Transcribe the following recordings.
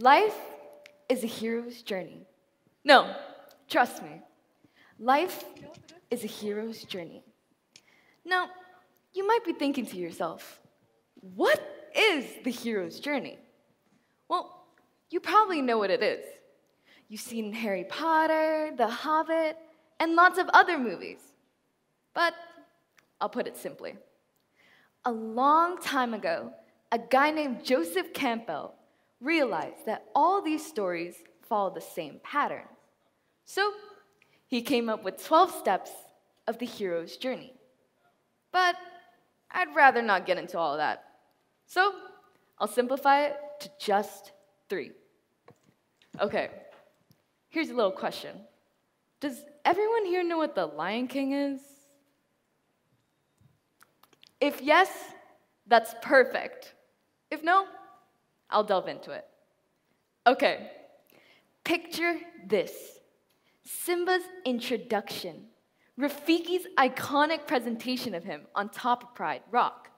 Life is a hero's journey. No, trust me. Life is a hero's journey. Now, you might be thinking to yourself, what is the hero's journey? Well, you probably know what it is. You've seen Harry Potter, The Hobbit, and lots of other movies. But I'll put it simply. A long time ago, a guy named Joseph Campbell realized that all these stories follow the same pattern. So he came up with 12 steps of the hero's journey. But I'd rather not get into all of that. So I'll simplify it to just 3. Okay, here's a little question. Does everyone here know what the Lion King is? If yes, that's perfect. If no, I'll delve into it. Okay, picture this. Simba's introduction, Rafiki's iconic presentation of him on top of Pride Rock.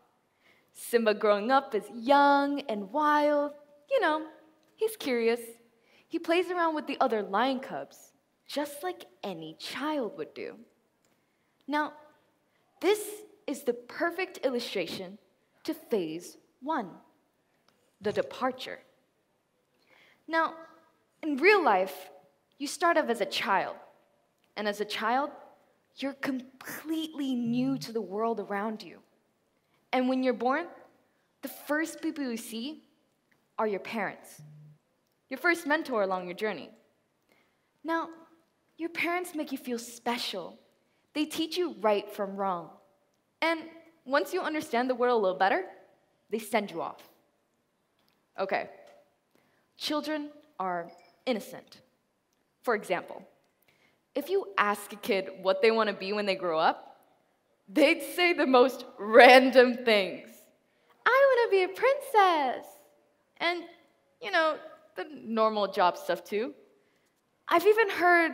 Simba growing up is young and wild. You know, he's curious. He plays around with the other lion cubs, just like any child would do. Now, this is the perfect illustration to phase 1, the departure. Now, in real life, you start off as a child. And as a child, you're completely new to the world around you. And when you're born, the first people you see are your parents, your first mentor along your journey. Now, your parents make you feel special. They teach you right from wrong. And once you understand the world a little better, they send you off. Okay, children are innocent. For example, if you ask a kid what they want to be when they grow up, they'd say the most random things. I want to be a princess. And, you know, the normal job stuff too. I've even heard,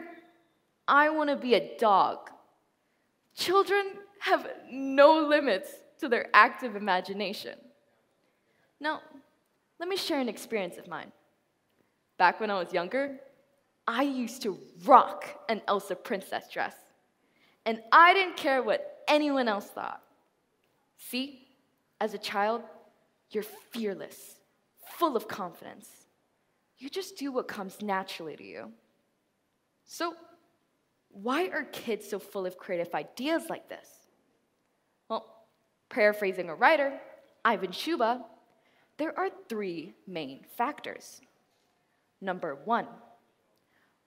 I want to be a dog. Children have no limits to their active imagination. Now, let me share an experience of mine. Back when I was younger, I used to rock an Elsa princess dress. And I didn't care what anyone else thought. See, as a child, you're fearless, full of confidence. You just do what comes naturally to you. So, why are kids so full of creative ideas like this? Well, paraphrasing a writer, Ivan Shuba, there are 3 main factors. Number 1,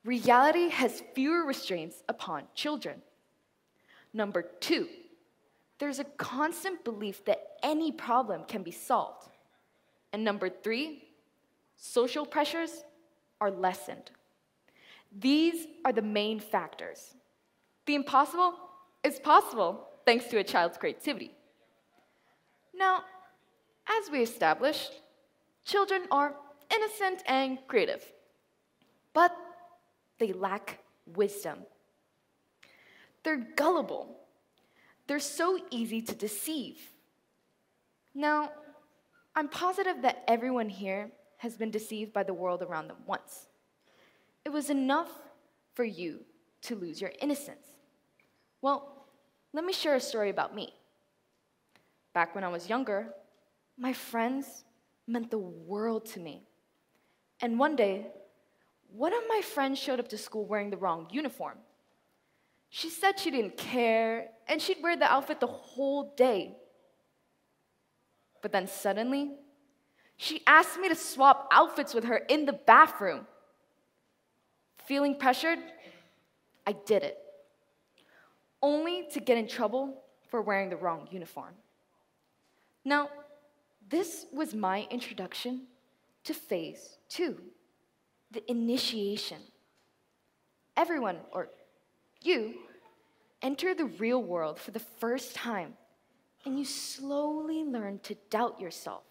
reality has fewer restraints upon children. Number 2, there's a constant belief that any problem can be solved. And number 3, social pressures are lessened. These are the main factors. The impossible is possible thanks to a child's creativity. Now, as we established, children are innocent and creative, but they lack wisdom. They're gullible. They're so easy to deceive. Now, I'm positive that everyone here has been deceived by the world around them once. It was enough for you to lose your innocence. Well, let me share a story about me. Back when I was younger, my friends meant the world to me. And one day, one of my friends showed up to school wearing the wrong uniform. She said she didn't care, and she'd wear the outfit the whole day. But then suddenly, she asked me to swap outfits with her in the bathroom. Feeling pressured, I did it, only to get in trouble for wearing the wrong uniform. Now, this was my introduction to phase 2, the initiation. Everyone, or you, enter the real world for the first time, and you slowly learn to doubt yourself,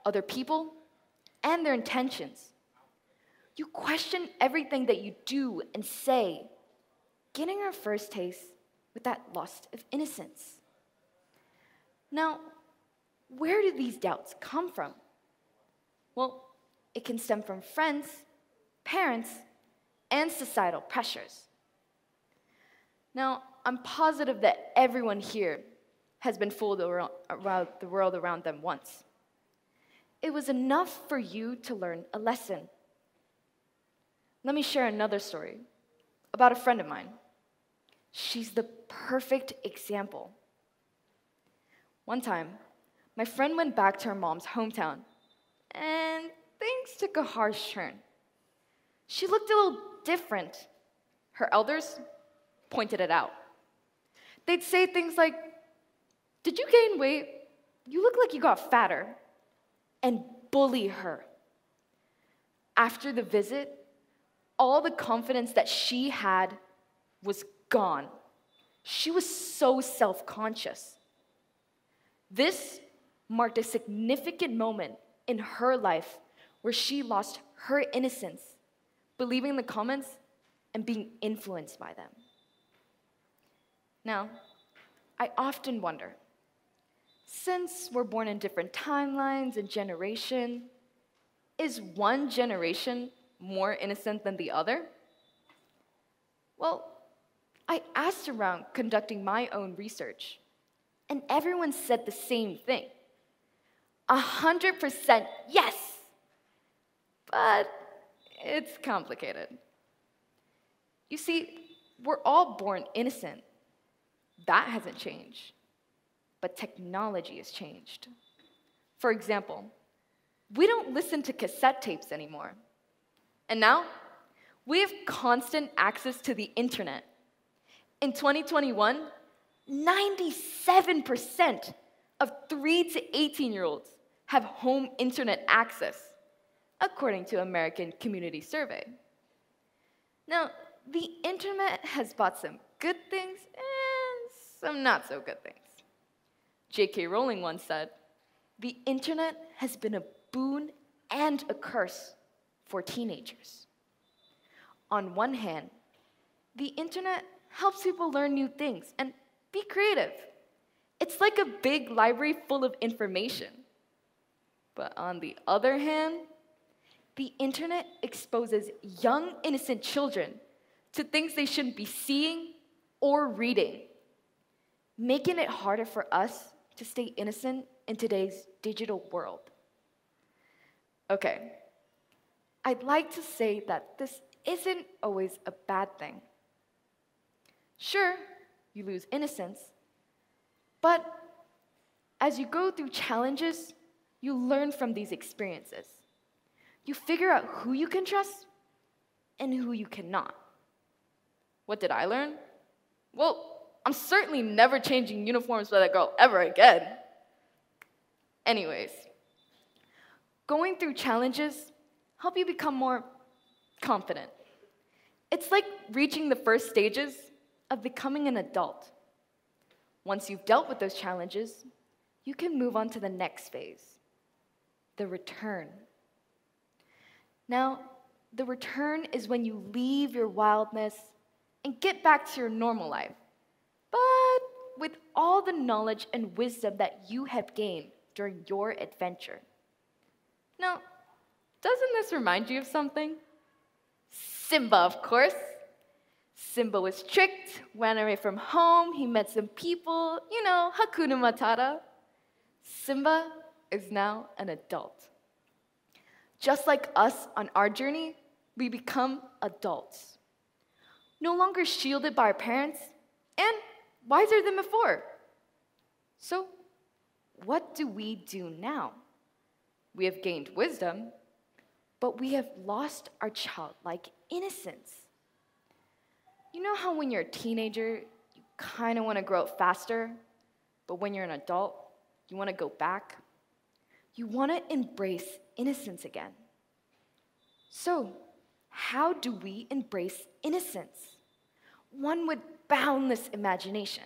other people, and their intentions. You question everything that you do and say, getting our first taste with that lust of innocence. Now, where do these doubts come from? Well, it can stem from friends, parents, and societal pressures. Now, I'm positive that everyone here has been fooled around the world around them once. It was enough for you to learn a lesson. Let me share another story about a friend of mine. She's the perfect example. One time, my friend went back to her mom's hometown, and things took a harsh turn. She looked a little different. Her elders pointed it out. They'd say things like, "Did you gain weight? You look like you got fatter," and bully her. After the visit, all the confidence that she had was gone. She was so self-conscious. This marked a significant moment in her life where she lost her innocence, believing the comments and being influenced by them. Now, I often wonder, since we're born in different timelines and generation, is one generation more innocent than the other? Well, I asked around conducting my own research, and everyone said the same thing. 100% yes, but it's complicated. You see, we're all born innocent. That hasn't changed, but technology has changed. For example, we don't listen to cassette tapes anymore. And now, we have constant access to the internet. In 2021, 97% of 3 to 18-year-olds have home internet access, according to American Community Survey. Now, the internet has brought some good things and some not so good things. J.K. Rowling once said, "The internet has been a boon and a curse for teenagers." On one hand, the internet helps people learn new things and be creative. It's like a big library full of information. But on the other hand, the internet exposes young, innocent children to things they shouldn't be seeing or reading, making it harder for us to stay innocent in today's digital world. Okay, I'd like to say that this isn't always a bad thing. Sure, you lose innocence, but as you go through challenges, you learn from these experiences. You figure out who you can trust and who you cannot. What did I learn? Well, I'm certainly never changing uniforms with a girl ever again. Anyways, going through challenges help you become more confident. It's like reaching the first stages of becoming an adult. Once you've dealt with those challenges, you can move on to the next phase, the return. Now, the return is when you leave your wildness and get back to your normal life, but with all the knowledge and wisdom that you have gained during your adventure. Now, doesn't this remind you of something? Simba, of course. Simba was tricked, ran away from home, he met some people, Hakuna Matata. Simba is now an adult. Just like us on our journey, we become adults. No longer shielded by our parents, and wiser than before. So, what do we do now? We have gained wisdom, but we have lost our childlike innocence. You know how when you're a teenager, you kind of want to grow up faster, but when you're an adult, you want to go back? You want to embrace innocence again. So, how do we embrace innocence? One with boundless imagination.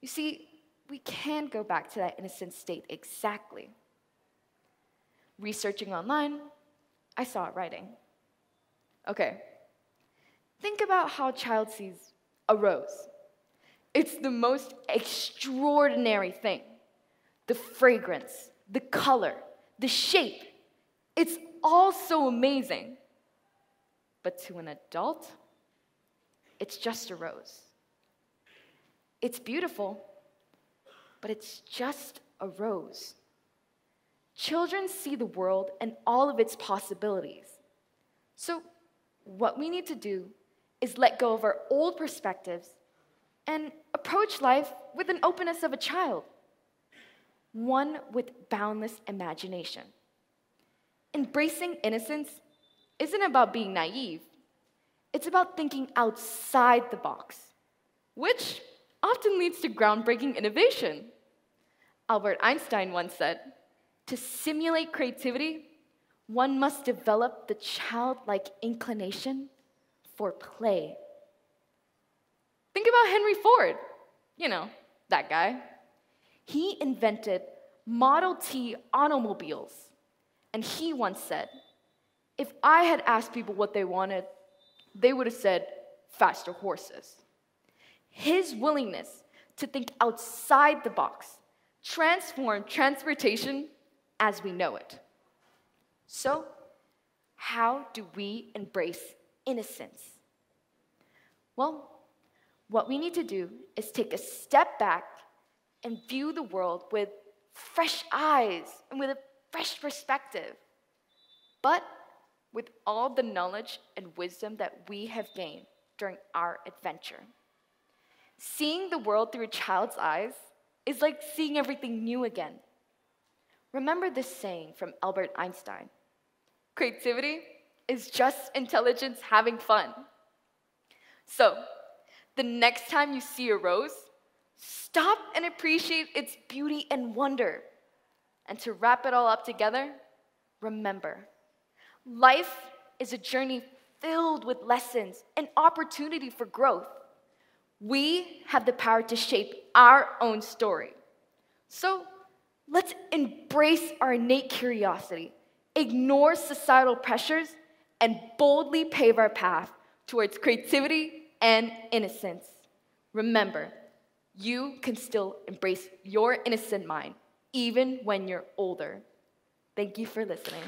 You see, we can go back to that innocent state exactly. Researching online, I saw it writing. Okay, think about how a child sees a rose. It's the most extraordinary thing. The fragrance, the color, the shape, It's all so amazing. But to an adult, it's just a rose. It's beautiful, but it's just a rose. Children see the world and all of its possibilities. So what we need to do is let go of our old perspectives and approach life with an openness of a child, one with boundless imagination. Embracing innocence isn't about being naive. It's about thinking outside the box, which often leads to groundbreaking innovation. Albert Einstein once said, "To simulate creativity, one must develop the childlike inclination for play." Think about Henry Ford. You know, that guy. He invented Model T automobiles. And he once said, "If I had asked people what they wanted, they would have said faster horses." His willingness to think outside the box transformed transportation as we know it. So, how do we embrace innocence? Well, what we need to do is take a step back and view the world with fresh eyes and with a fresh perspective, but with all the knowledge and wisdom that we have gained during our adventure. Seeing the world through a child's eyes is like seeing everything new again. Remember this saying from Albert Einstein: "Creativity is just intelligence having fun." So, the next time you see a rose, stop and appreciate its beauty and wonder. And to wrap it all up together, remember, life is a journey filled with lessons and opportunity for growth. We have the power to shape our own story. So let's embrace our innate curiosity, ignore societal pressures, and boldly pave our path towards creativity and innocence. Remember, you can still embrace your innocent mind, even when you're older. Thank you for listening.